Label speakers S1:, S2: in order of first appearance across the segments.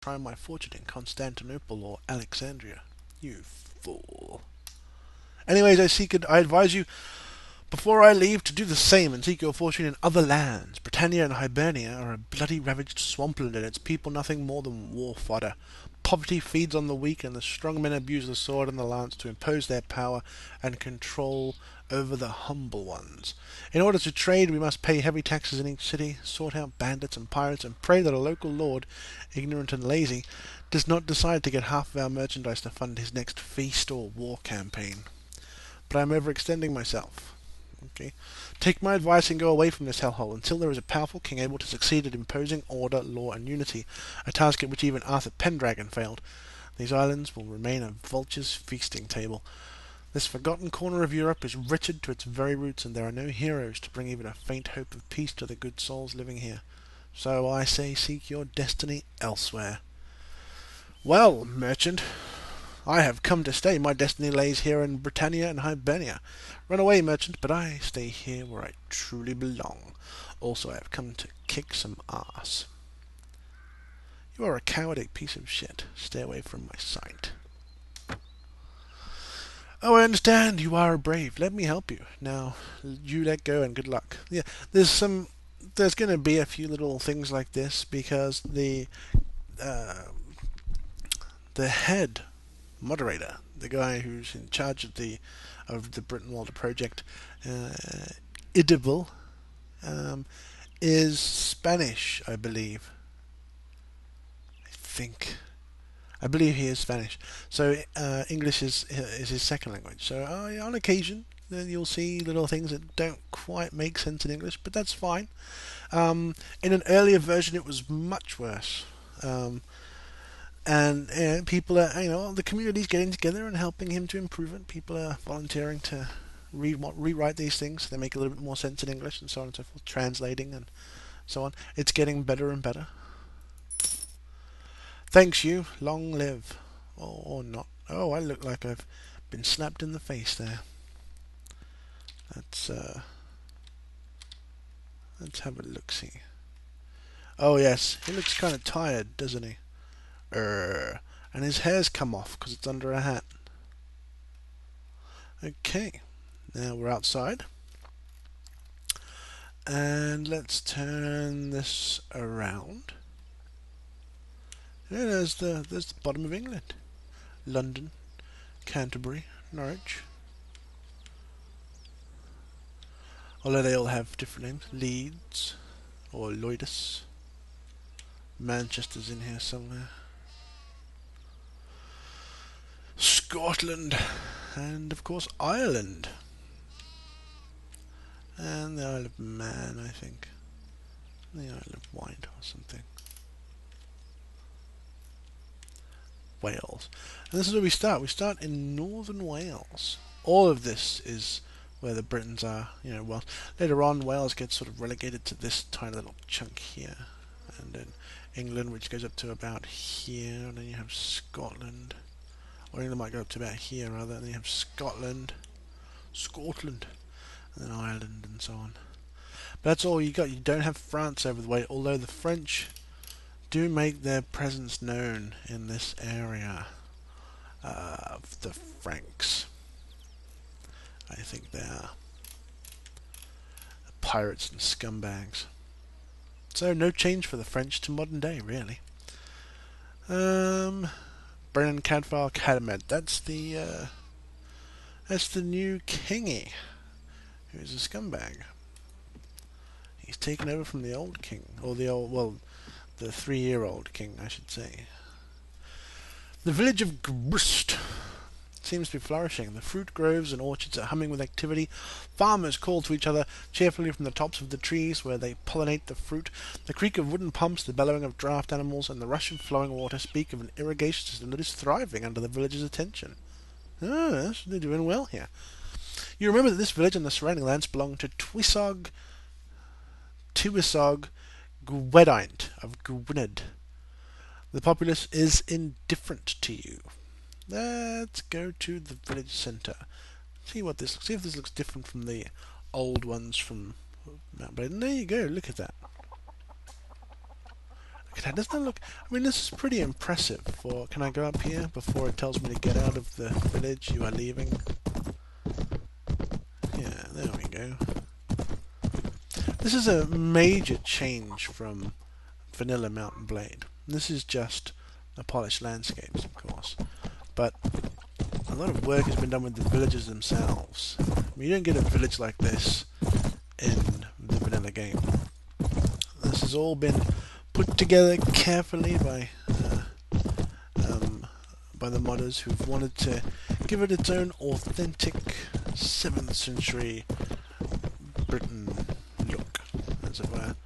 S1: try my fortune in Constantinople or Alexandria. You fool. Anyways, I advise you, before I leave, to do the same and seek your fortune in other lands. Britannia and Hibernia are a bloody ravaged swampland, and its people nothing more than war fodder. Poverty feeds on the weak, and the strong men abuse the sword and the lance to impose their power and control over the humble ones. In order to trade, we must pay heavy taxes in each city, sort out bandits and pirates, and pray that a local lord, ignorant and lazy, does not decide to get half of our merchandise to fund his next feast or war campaign. But I am overextending myself. Okay. Take my advice and go away from this hellhole until there is a powerful king able to succeed at imposing order, law, and unity, a task at which even Arthur Pendragon failed. These islands will remain a vulture's feasting table. This forgotten corner of Europe is wretched to its very roots, and there are no heroes to bring even a faint hope of peace to the good souls living here. So I say seek your destiny elsewhere. Well, merchant, I have come to stay. My destiny lays here in Britannia and Hibernia. Run away, merchant, but I stay here where I truly belong. Also, I have come to kick some ass. You are a cowardly piece of shit. Stay away from my sight. Oh, I understand. You are brave. Let me help you. Now, you let go and good luck. Yeah, there's going to be a few little things like this because the head moderator, the guy who's in charge of the Brytenwalda project, Idibel, is Spanish, I believe. I believe he is Spanish. So English is his second language. So on occasion, you'll see little things that don't quite make sense in English, but that's fine. In an earlier version, it was much worse. And people are, the community's getting together and helping him to improve it. People are volunteering to rewrite these things so they make a little bit more sense in English and so on and so forth, translating and so on. It's getting better and better. Thanks you. Long live. Or not. Oh, I look like I've been slapped in the face there. Let's have a look-see. Oh yes, he looks kind of tired, doesn't he? And his hair's come off because it's under a hat. Okay, now we're outside. And let's turn this around. Yeah, there's the bottom of England. London, Canterbury, Norwich. Although they all have different names. Leeds or Lloydus. Manchester's in here somewhere. Scotland, and of course Ireland, and the Isle of Man, I think, the Isle of Wight or something. Wales, and this is where we start. We start in northern Wales. All of this is where the Britons are. Well, later on, Wales gets sort of relegated to this tiny little chunk here, and then England, which goes up to about here, and then you have Scotland. Or England might go up to about here, rather, and then you have Scotland, and then Ireland, and so on. But that's all you got. You don't have France over the way, although the French do make their presence known in this area of the Franks. I think they are pirates and scumbags. So no change for the French to modern day, really. Brennan Cadfael Cadamed. That's the new kingy, who's a scumbag. He's taken over from the old king, or the 3-year-old king, I should say. The village of Grist seems to be flourishing. The fruit groves and orchards are humming with activity. Farmers call to each other cheerfully from the tops of the trees where they pollinate the fruit. The creak of wooden pumps, the bellowing of draft animals, and the rush of flowing water speak of an irrigation system that is thriving under the villagers' attention. Yes, they're doing well here. You remember that this village and the surrounding lands belong to Tywysog Gwydaint of Gwynedd. The populace is indifferent to you. Let's go to the village centre. See if this looks different from the old ones from Mount Bladen. There you go, look at that. Look Look at that. Doesn't that look... I mean, this is pretty impressive for... Can I go up here before it tells me to get out of the village? You are leaving. Yeah, there we go. This is a major change from vanilla Mountain Blade. This is just the polished landscapes, of course. But a lot of work has been done with the villages themselves. I mean, you don't get a village like this in the vanilla game. This has all been put together carefully by the modders who've wanted to give it its own authentic 7th century Britain look, as it were.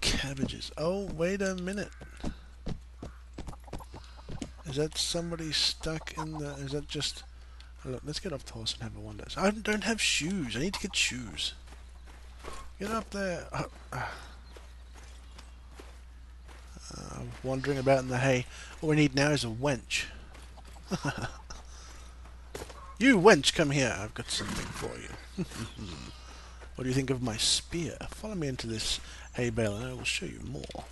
S1: Cabbages. Oh, wait a minute. Is that somebody stuck in the... Is that just... Oh, look, let's get off the horse and have a wander. I don't have shoes. I need to get shoes. Get up there. Wandering about in the hay. All we need now is a wench. You wench, come here. I've got something for you. What do you think of my spear? Follow me into this hay bale and I will show you more.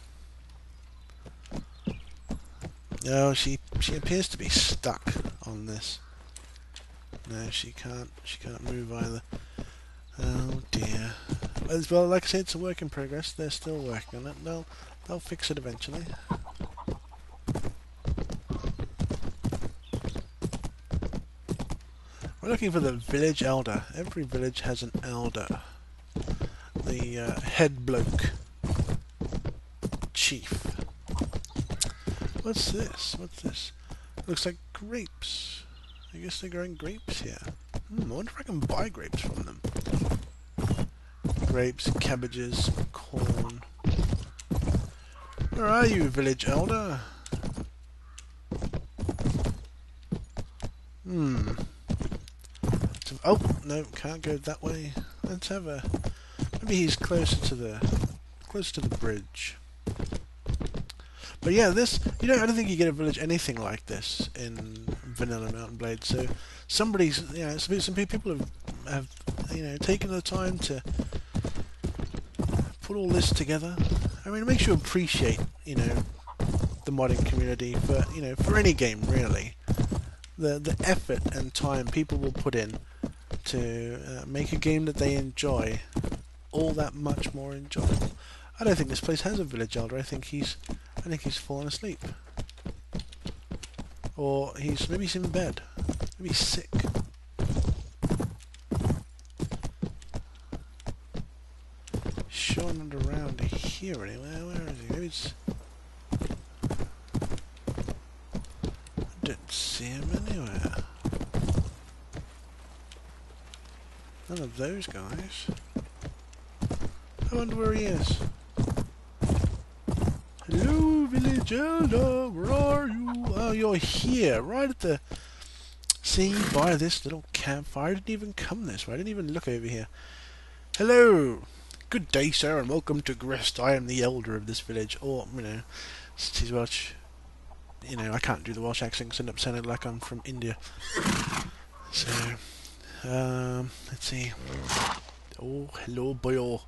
S1: No, she appears to be stuck on this. No, she can't move either. Oh dear. Well, like I said, it's a work in progress. They're still working on it. They'll fix it eventually. We're looking for the village elder. Every village has an elder. The head bloke. Chief. What's this? What's this? Looks like grapes. I guess they're growing grapes here. I wonder if I can buy grapes from them. Grapes, cabbages, corn. Where are you, village elder? Oh, no, can't go that way. Let's have a... Maybe he's closer to the bridge. But yeah, this... I don't think you get a village anything like this in vanilla Mountain Blade. So somebody's... some people have taken the time to put all this together. I mean, it makes you appreciate, the modding community for any game, really. The effort and time people will put in to make a game that they enjoy all that much more enjoyable. I don't think this place has a village elder. I think he's fallen asleep, or maybe he's in bed. Maybe he's sick. Sure, not around here anywhere. Where is he? Maybe it's... I don't see him anywhere. None of those guys. I wonder where he is. Hello, village elder, where are you? Oh, you're here, right at the... See, by this little campfire. I didn't even come this way. I didn't even look over here. Hello. Good day, sir, and welcome to Grist. I am the elder of this village. Or, since he's Welsh, I can't do the Welsh accent, so end up sounding like I'm from India. So... let's see. Oh, hello, boyo.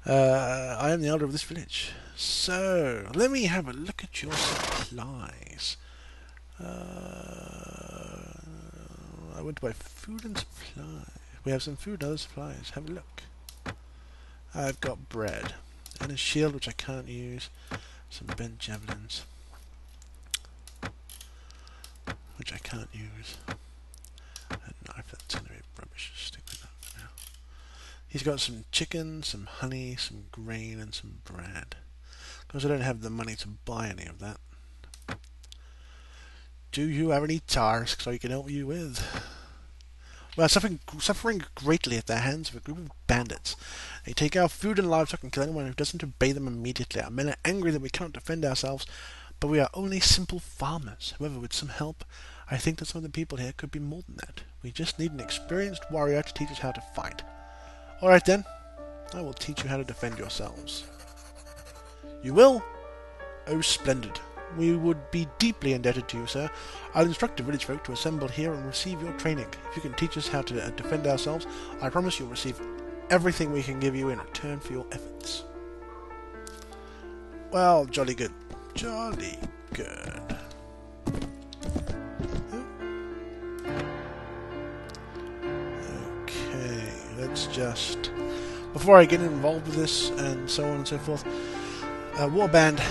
S1: I am the elder of this village. So, let me have a look at your supplies. I went to buy food and supplies. We have some food and other supplies. Have a look. I've got bread. And a shield, which I can't use. Some bent javelins. Which I can't use. A knife, that's going to be rubbish. Stick with that for now. He's got some chicken, some honey, some grain, and some bread. Because I don't have the money to buy any of that. Do you have any tasks I can help you with? We are suffering greatly at the hands of a group of bandits. They take our food and livestock and kill anyone who doesn't obey them immediately. Our men are angry that we cannot defend ourselves, but we are only simple farmers. However, with some help, I think that some of the people here could be more than that. We just need an experienced warrior to teach us how to fight. Alright then, I will teach you how to defend yourselves. You will? Oh, splendid. We would be deeply indebted to you, sir. I'll instruct the village folk to assemble here and receive your training. If you can teach us how to defend ourselves, I promise you'll receive everything we can give you in return for your efforts. Well, jolly good. Jolly good. Okay, let's just... Before I get involved with this, and so on and so forth, Warband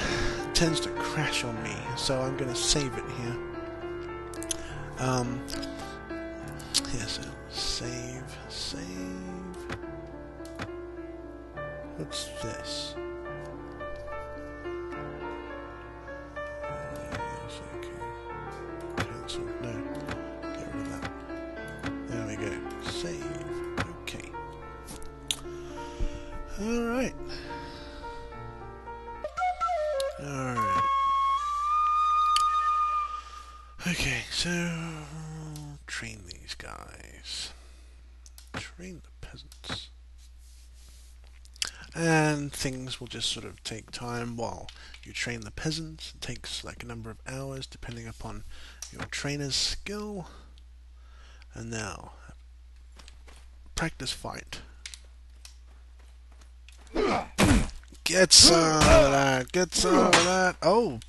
S1: tends to crash on me, so I'm going to save it here. So save. What's this? Cancel. No. Get rid of that. There we go. Save. Okay. Alright. Okay, so train these guys. Train the peasants. And things will just sort of take time while you train the peasants. It takes like a number of hours depending upon your trainer's skill. And now, practice fight. Get some of that, get some of that. Oh!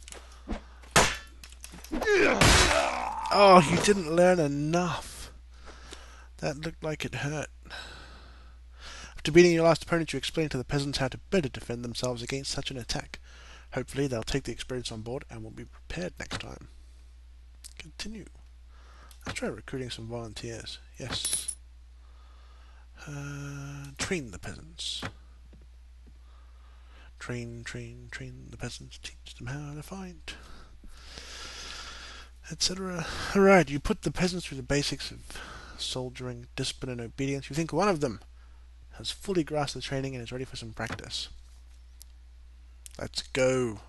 S1: Oh, you didn't learn enough. That looked like it hurt. After beating your last opponent, you explain to the peasants how to better defend themselves against such an attack. Hopefully they'll take the experience on board and will be prepared next time. Continue. Let's try recruiting some volunteers. Yes. Train the peasants. Train the peasants. Teach them how to fight. Etc. Alright, you put the peasants through the basics of soldiering, discipline and obedience. You think one of them has fully grasped the training and is ready for some practice. Let's go.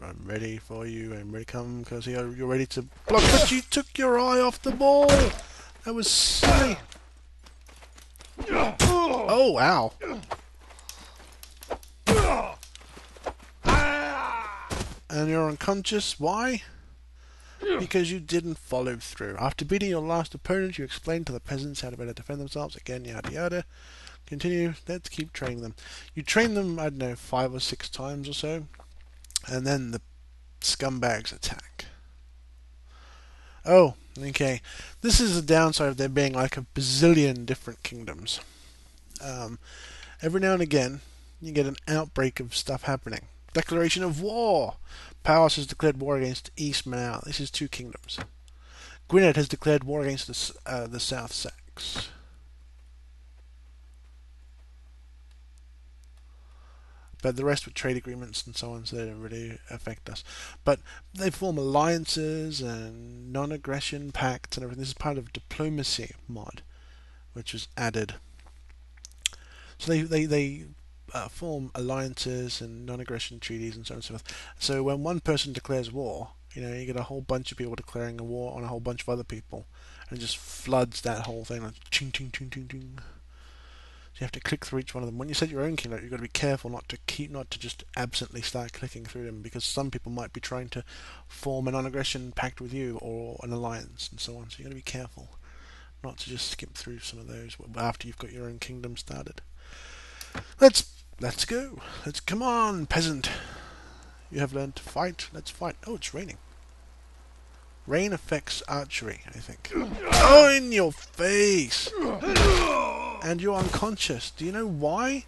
S1: I'm ready for you. I'm ready to come because you're ready to block. But you took your eye off the ball. That was silly. Oh, wow. And you're unconscious. Why? Because you didn't follow through. After beating your last opponent, you explained to the peasants how to better defend themselves. Again, yada yada. Continue. Let's keep training them. You train them, I don't know, 5 or 6 times or so. And then the scumbags attack. Oh, okay. This is the downside of there being like a bazillion different kingdoms. Every now and again, you get an outbreak of stuff happening. Declaration of war! Powers has declared war against East Manau. This is 2 kingdoms. Gwynedd has declared war against the South Sacs. But the rest with trade agreements and so on, so they don't really affect us. But they form alliances and non-aggression pacts and everything. This is part of diplomacy mod, which was added. So they form alliances and non-aggression treaties and so on and so forth. So when one person declares war, you get a whole bunch of people declaring a war on a whole bunch of other people, and it just floods that whole thing like ching ching ching ching ching. So you have to click through each one of them. When you set your own kingdom, you've got to be careful not to just absently start clicking through them, because some people might be trying to form a non-aggression pact with you or an alliance and so on. So you've got to be careful not to just skip through some of those after you've got your own kingdom started. Let's go. Come on, peasant. You have learned to fight. Let's fight. Oh, it's raining. Rain affects archery, I think. Oh, in your face! And you're unconscious. Do you know why?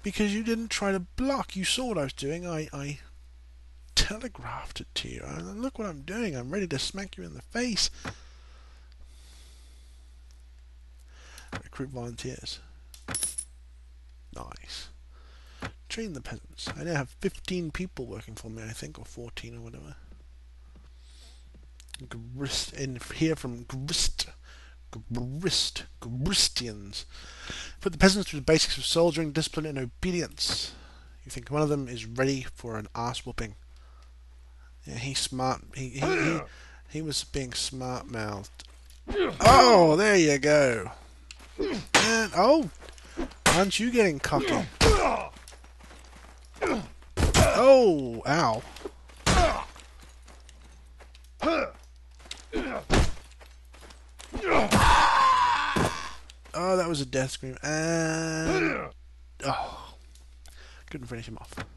S1: Because you didn't try to block. You saw what I was doing. I telegraphed it to you. Look what I'm doing. I'm ready to smack you in the face. Recruit volunteers. Nice. Train the peasants. I now have 15 people working for me, I think, or 14 or whatever. Grist in here from Grist. Gristians. Put the peasants through the basics of soldiering, discipline, and obedience. You think one of them is ready for an ass whooping? Yeah, he's smart. He was being smart mouthed. Oh, there you go. And oh, aren't you getting cocky? Oh, ow. Oh, that was a death scream. And oh, couldn't finish him off.